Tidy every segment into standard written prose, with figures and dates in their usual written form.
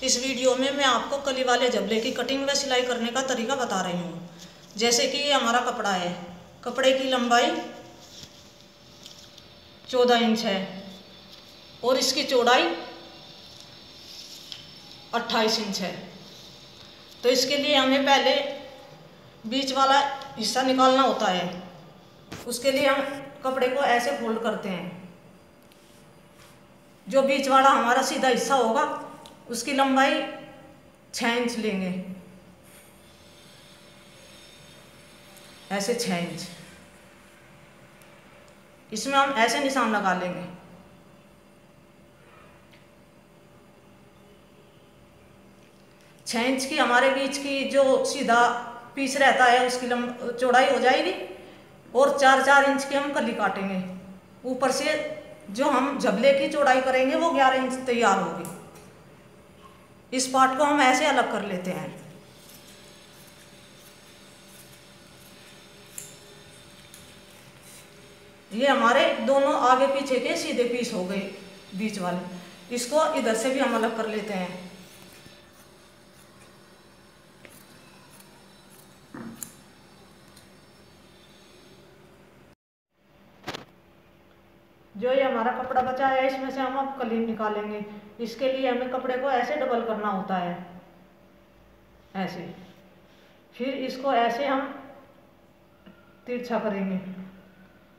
इस वीडियो में मैं आपको कली वाले जबले की कटिंग व सिलाई करने का तरीका बता रही हूँ। जैसे कि ये हमारा कपड़ा है, कपड़े की लंबाई 14 इंच है और इसकी चौड़ाई 28 इंच है। तो इसके लिए हमें पहले बीच वाला हिस्सा निकालना होता है। उसके लिए हम कपड़े को ऐसे फोल्ड करते हैं। जो बीच वाला हमारा सीधा हिस्सा होगा उसकी लंबाई 6 इंच लेंगे, ऐसे 6 इंच। इसमें हम ऐसे निशान लगा लेंगे। छः इंच की हमारे बीच की जो सीधा पीस रहता है उसकी चौड़ाई हो जाएगी और 4-4 इंच की हम कली काटेंगे। ऊपर से जो हम जबले की चौड़ाई करेंगे वो 11 इंच तैयार होगी। इस पार्ट को हम ऐसे अलग कर लेते हैं। ये हमारे दोनों आगे पीछे के सीधे पीस हो गए बीच वाले। इसको इधर से भी हम अलग कर लेते हैं। जो ये हमारा कपड़ा बचा है इसमें से हम अब कली निकालेंगे। इसके लिए हमें कपड़े को ऐसे डबल करना होता है, ऐसे। फिर इसको ऐसे हम तिरछा करेंगे।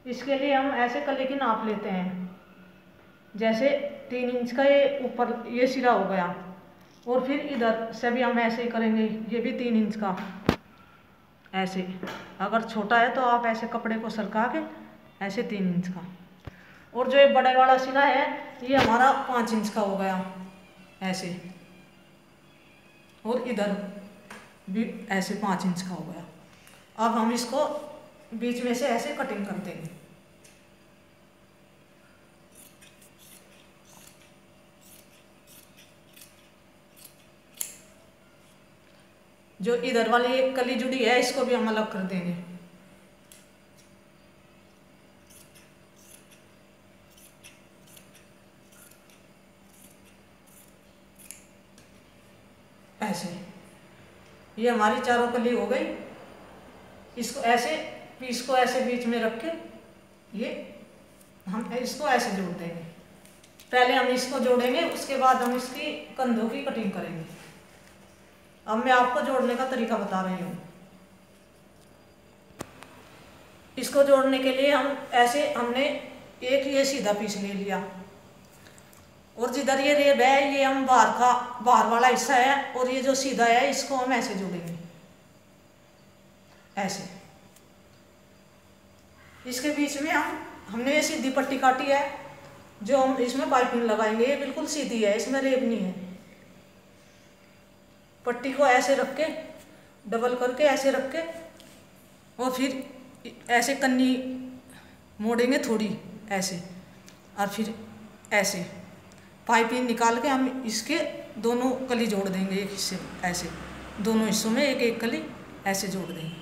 इसके लिए हम ऐसे कली की नाप लेते हैं। जैसे 3 इंच का ये ऊपर ये सिरा हो गया और फिर इधर से भी हम ऐसे ही करेंगे। ये भी 3 इंच का ऐसे। अगर छोटा है तो आप ऐसे कपड़े को सरका के ऐसे 3 इंच का। और जो ये बड़े वाला सिरा है ये हमारा 5 इंच का हो गया ऐसे। और इधर भी ऐसे 5 इंच का हो गया। अब हम इसको बीच में से ऐसे कटिंग कर देंगे। जो इधर वाली एक कली जुड़ी है इसको भी हम अलग कर देंगे। ऐसे ये हमारी चारों कली हो गई। इसको ऐसे पीस को ऐसे बीच में रख के ये हम इसको ऐसे जोड़ देंगे। पहले हम इसको जोड़ेंगे, उसके बाद हम इसकी कंधों की कटिंग करेंगे। अब मैं आपको जोड़ने का तरीका बता रही हूँ। इसको जोड़ने के लिए हम ऐसे हमने एक ये सीधा पीस ले लिया और जिधर ये रेब है ये हम बाहर वाला हिस्सा है और ये जो सीधा है इसको हम ऐसे जोड़ेंगे, ऐसे। इसके बीच में हमने ये सीधी पट्टी काटी है जो हम इसमें पाइपिंग लगाएंगे। ये बिल्कुल सीधी है, इसमें रेब नहीं है। पट्टी को ऐसे रख के डबल करके ऐसे रख के और फिर ऐसे कन्नी मोड़ेंगे थोड़ी ऐसे और फिर ऐसे पाइपिंग निकाल के हम इसके दोनों कली जोड़ देंगे। एक हिस्से ऐसे दोनों हिस्सों में एक एक कली ऐसे जोड़ देंगे।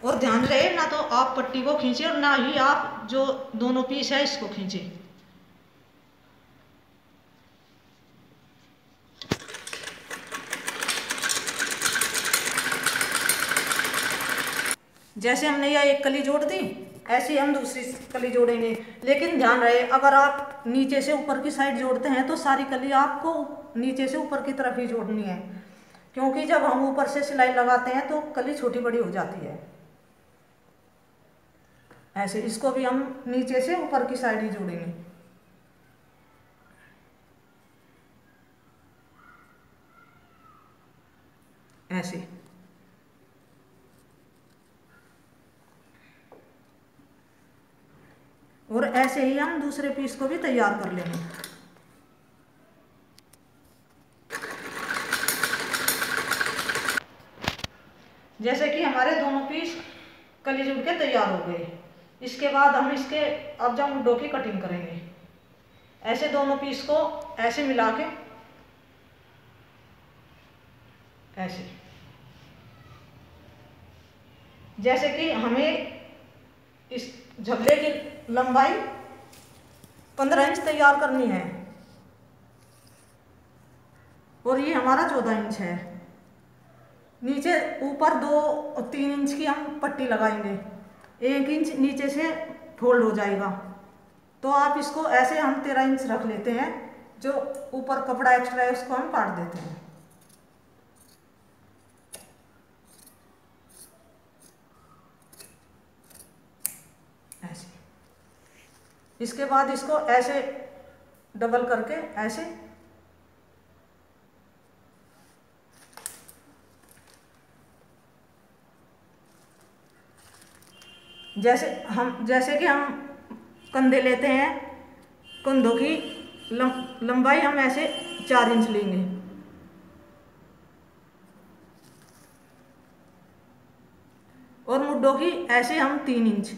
और ध्यान रहे ना तो आप पट्टी को खींचे और ना ही आप जो दोनों पीस है इसको खींचे। जैसे हमने यह एक कली जोड़ दी ऐसे ही हम दूसरी कली जोड़ेंगे। लेकिन ध्यान रहे अगर आप नीचे से ऊपर की साइड जोड़ते हैं तो सारी कली आपको नीचे से ऊपर की तरफ ही जोड़नी है, क्योंकि जब हम ऊपर से सिलाई लगाते हैं तो कली छोटी बड़ी हो जाती है। ऐसे इसको भी हम नीचे से ऊपर की साइड ही जोड़ेंगे। ऐसे और ऐसे ही हम दूसरे पीस को भी तैयार कर लेंगे। जैसे कि हमारे दोनों पीस कली जुड़ के तैयार हो गए। इसके बाद हम इसके अब जब मुड्ढों की कटिंग करेंगे, ऐसे दोनों पीस को ऐसे मिला के ऐसे। जैसे कि हमें इस झबले की लंबाई 15 इंच तैयार करनी है और ये हमारा 14 इंच है। नीचे ऊपर 2-3 इंच की हम पट्टी लगाएंगे, 1 इंच नीचे से फोल्ड हो जाएगा। तो आप इसको ऐसे हम 13 इंच रख लेते हैं, जो ऊपर कपड़ा एक्स्ट्रा है उसको हम काट देते हैं ऐसे। इसके बाद इसको ऐसे डबल करके ऐसे जैसे कि हम कंधे लेते हैं, कंधों की लंबाई हम ऐसे 4 इंच लेंगे और मुड्ढों की ऐसे हम 3 इंच,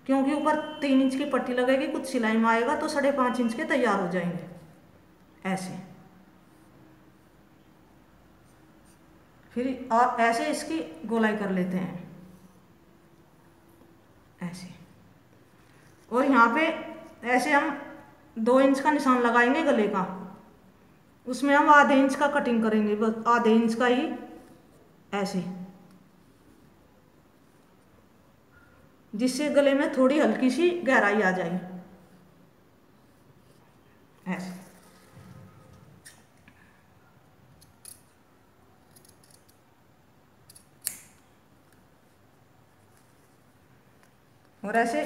क्योंकि ऊपर 3 इंच की पट्टी लगेगी, कुछ सिलाई में आएगा तो 5.5 इंच के तैयार हो जाएंगे ऐसे। फिर आप ऐसे इसकी गोलाई कर लेते हैं ऐसे। और यहाँ पे ऐसे हम 2 इंच का निशान लगाएंगे गले का, उसमें हम आधे इंच का कटिंग करेंगे, बस आधे इंच का ही ऐसे, जिससे गले में थोड़ी हल्की सी गहराई आ जाए ऐसे। और ऐसे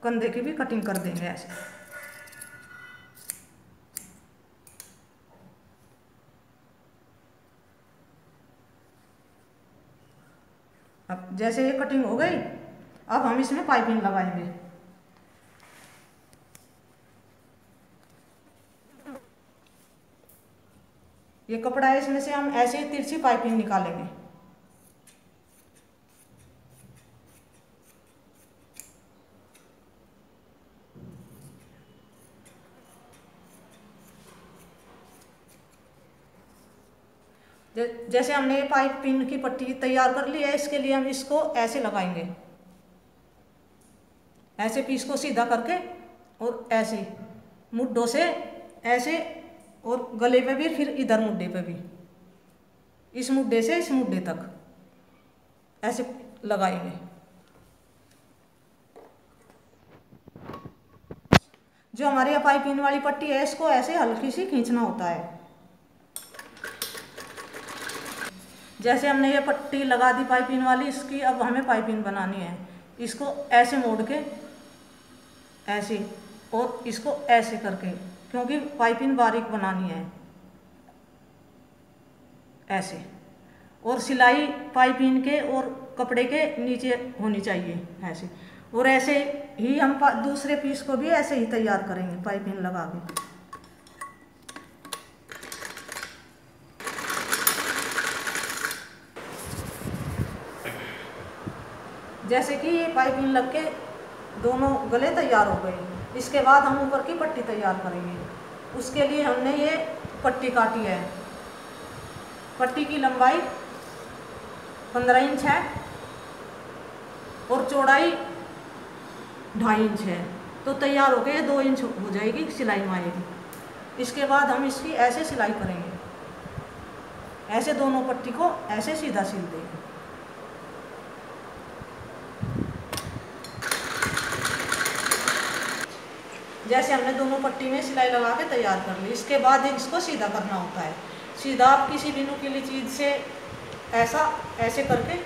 कंधे की भी कटिंग कर देंगे ऐसे। अब जैसे ये कटिंग हो गई, अब हम इसमें पाइपिंग लगाएंगे। ये कपड़ा है, इसमें से हम ऐसे तिरछी पाइपिंग निकालेंगे। जैसे हमने ये पाइपिंग की पट्टी तैयार कर ली है, इसके लिए हम इसको ऐसे लगाएंगे, ऐसे पीस को सीधा करके और ऐसे मुड्ढों से ऐसे, और गले पे भी, फिर इधर मुड्ढे पे भी, इस मुड्ढे से इस मुड्ढे तक ऐसे लगाएंगे। जो हमारी यहाँ पाइपिंग वाली पट्टी है, इसको ऐसे हल्की सी खींचना होता है। जैसे हमने ये पट्टी लगा दी पाइपिंग वाली, इसकी अब हमें पाइपिंग बनानी है। इसको ऐसे मोड़ के ऐसे, और इसको ऐसे करके, क्योंकि पाइपिंग बारीक बनानी है ऐसे। और सिलाई पाइपिंग के और कपड़े के नीचे होनी चाहिए ऐसे। और ऐसे ही हम दूसरे पीस को भी ऐसे ही तैयार करेंगे पाइपिंग लगा के। जैसे कि ये पाइपिंग लग के दोनों गले तैयार हो गए। इसके बाद हम ऊपर की पट्टी तैयार करेंगे। उसके लिए हमने ये पट्टी काटी है। पट्टी की लंबाई 15 इंच है और चौड़ाई 2.5 इंच है। तो तैयार हो गए 2 इंच हो जाएगी, सिलाई में आएगी। इसके बाद हम इसकी ऐसे सिलाई करेंगे, ऐसे दोनों पट्टी को ऐसे सीधा सिल देंगे। जैसे हमने दोनों पट्टी में सिलाई लगा के तैयार कर ली। इसके बाद इसको सीधा करना होता है। सीधा आप किसी भी नुकीली चीज़ से ऐसा ऐसे करके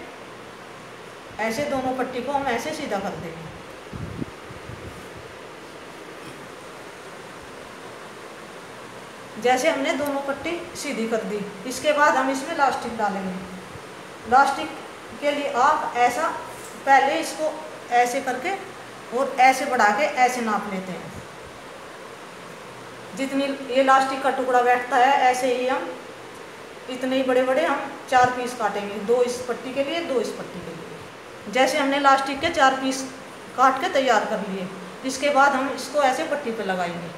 ऐसे दोनों पट्टी को हम ऐसे सीधा कर देंगे। जैसे हमने दोनों पट्टी सीधी कर दी, इसके बाद हम इसमें लास्टिक डालेंगे। लास्टिक के लिए आप ऐसा पहले इसको ऐसे करके और ऐसे बढ़ा के ऐसे नाप लेते हैं। जितनी ये लास्टिक का टुकड़ा बैठता है, ऐसे ही हम इतने ही बड़े बड़े हम 4 पीस काटेंगे, 2 इस पट्टी के लिए, 2 इस पट्टी के लिए। जैसे हमने लास्टिक के 4 पीस काट के तैयार कर लिए। इसके बाद हम इसको ऐसे पट्टी पे लगाएंगे।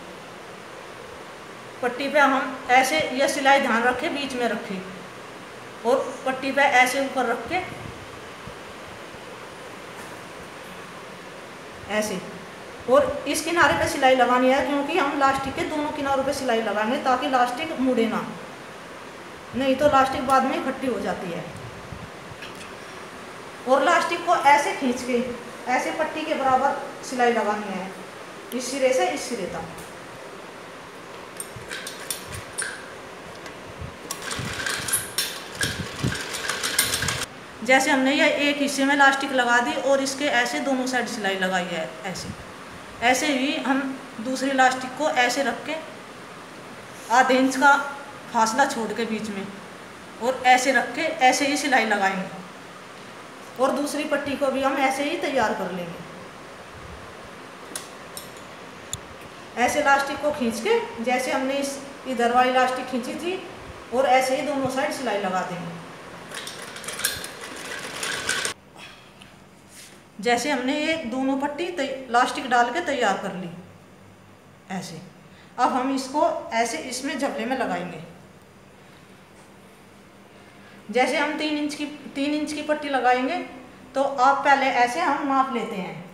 पट्टी पे हम ऐसे ये सिलाई ध्यान रखें बीच में रखें और पट्टी पे ऐसे ऊपर रख के ऐसे। और इस किनारे पे सिलाई लगानी है, क्योंकि हम लास्टिक के दोनों किनारों पे सिलाई लगाएंगे ताकि लास्टिक मुड़े ना, नहीं तो लास्टिक बाद में इकट्ठी हो जाती है। और लास्टिक को ऐसे खींच के ऐसे पट्टी के बराबर सिलाई लगानी है, इस सिरे से इस सिरे तक। जैसे हमने ये एक हिस्से में लास्टिक लगा दी और इसके ऐसे दोनों साइड सिलाई लगाई है ऐसे। ऐसे ही हम दूसरी लास्टिक को ऐसे रख के आधे इंच का फासला छोड़ के बीच में और ऐसे रख के ऐसे ही सिलाई लगाएंगे। और दूसरी पट्टी को भी हम ऐसे ही तैयार कर लेंगे। ऐसे लास्टिक को खींच के जैसे हमने इस इधर वाली लास्टिक खींची थी और ऐसे ही दोनों साइड सिलाई लगा देंगे। जैसे हमने ये दोनों पट्टी लास्टिक डाल के तैयार कर ली ऐसे। अब हम इसको ऐसे इसमें झबले में लगाएंगे। जैसे हम 3 इंच की पट्टी लगाएंगे तो आप पहले ऐसे हम नाप लेते हैं।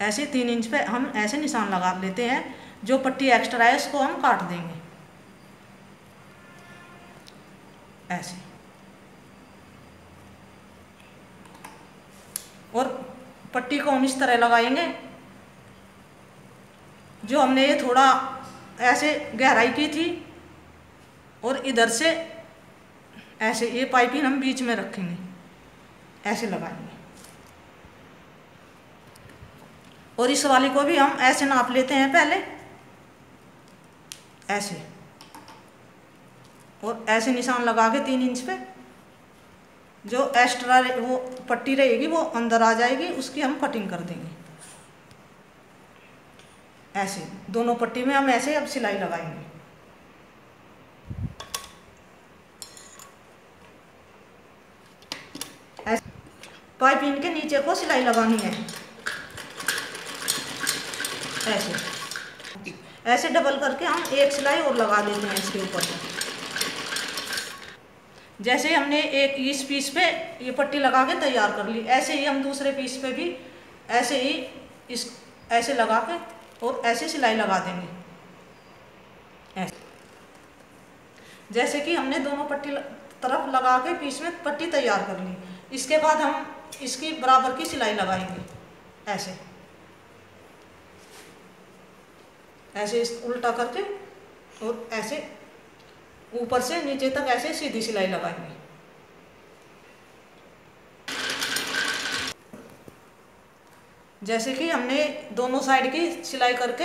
ऐसे 3 इंच पे हम ऐसे निशान लगा लेते हैं। जो पट्टी एक्स्ट्रा है उसको हम काट देंगे ऐसे। और पट्टी को हम इस तरह लगाएंगे। जो हमने ये थोड़ा ऐसे गहराई की थी और इधर से ऐसे ये पाइपिंग हम बीच में रखेंगे, ऐसे लगाएंगे। और इस वाली को भी हम ऐसे नाप लेते हैं पहले ऐसे। और ऐसे निशान लगा के 3 इंच पे जो एक्स्ट्रा वो पट्टी रहेगी वो अंदर आ जाएगी, उसकी हम कटिंग कर देंगे ऐसे। दोनों पट्टी में हम ऐसे अब सिलाई लगाएंगे ऐसे। पाइपिंग के नीचे को सिलाई लगानी है ऐसे डबल करके हम एक सिलाई और लगा देते हैं इसके ऊपर। जैसे हमने एक इस पीस पे ये पट्टी लगा के तैयार कर ली, ऐसे ही हम दूसरे पीस पे भी ऐसे ही इस ऐसे लगा के और ऐसे सिलाई लगा देंगे ऐसे। जैसे कि हमने दोनों पट्टी तरफ लगा के पीस में पट्टी तैयार कर ली। इसके बाद हम इसकी बराबर की सिलाई लगाएंगे ऐसे इस उल्टा करके और ऐसे ऊपर से नीचे तक ऐसे सीधी सिलाई लगाएंगे। जैसे कि हमने दोनों साइड की सिलाई करके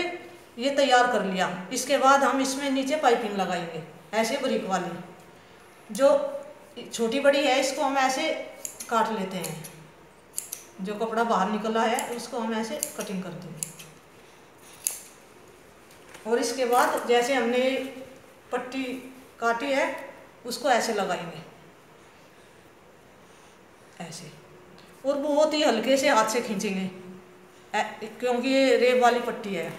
ये तैयार कर लिया। इसके बाद हम इसमें नीचे पाइपिंग लगाएंगे ऐसे ब्रिक वाली। जो छोटी बड़ी है इसको हम ऐसे काट लेते हैं। जो कपड़ा बाहर निकला है उसको हम ऐसे कटिंग कर देंगे। और इसके बाद जैसे हमने पट्टी काटी है उसको ऐसे लगाएंगे ऐसे। और बहुत ही हल्के से हाथ से खींचेंगे क्योंकि ये रेब वाली पट्टी है।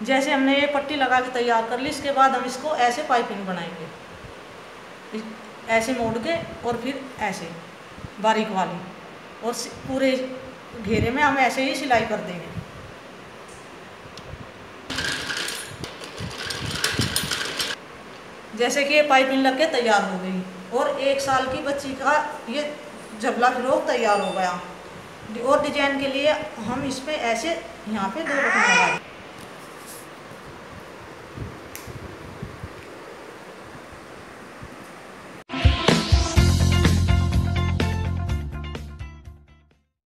जैसे हमने ये पट्टी लगा के तैयार कर ली, इसके बाद हम इसको ऐसे पाइपिंग बनाएंगे ऐसे मोड़ के और फिर ऐसे बारीक वाली। और पूरे घेरे में हम ऐसे ही सिलाई कर देंगे। जैसे कि ये पाइपिंग लग के तैयार हो गई और 1 साल की बच्ची का ये झबला फ्रॉक तैयार हो गया। और डिजाइन के लिए हम इस पे ऐसे यहाँ पे 2 बटन लगाएंगे।